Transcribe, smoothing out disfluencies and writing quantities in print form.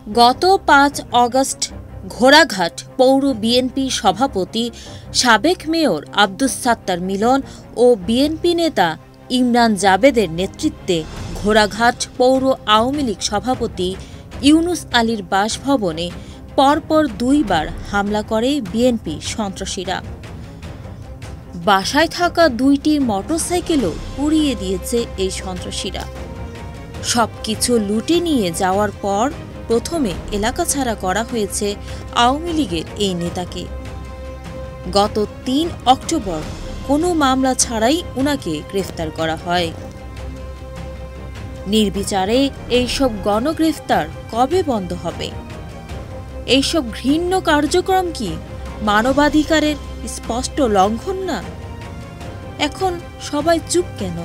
গত ৫ অগস্ট ঘোড়াঘাট পৌর বিএনপি সভাপতি সাবেক মেয়র আব্দুস সাত্তার মিলন ও বিএনপি নেতা ইমরান জাবেদের নেতৃত্বে ঘোড়াঘাট পৌর আওয়ামী লীগ সভাপতি ইউনুস আলীর বাসভবনে পরপর ২ বার হামলা করে বিএনপি সন্ত্রাসীরা। বাসায় থাকা ২টি মোটরসাইকেলও পুড়িয়ে দিয়েছে এই সন্ত্রাসীরা। সবকিছু লুটে নিয়ে যাওয়ার পর প্রথমে এলাকা ছাড়া করা হয়েছে আওয়ামী লীগের এই নেতাকে। গত ৩ অক্টোবর কোনো মামলা ছাড়াই উনাকে গ্রেফতার করা হয়। নির্বিচারে এইসব গণগ্রেফতার কবে বন্ধ হবে? এইসব ঘৃণ্য কার্যক্রম কি মানবাধিকারের স্পষ্ট লঙ্ঘন না? এখন সবাই চুপ কেন?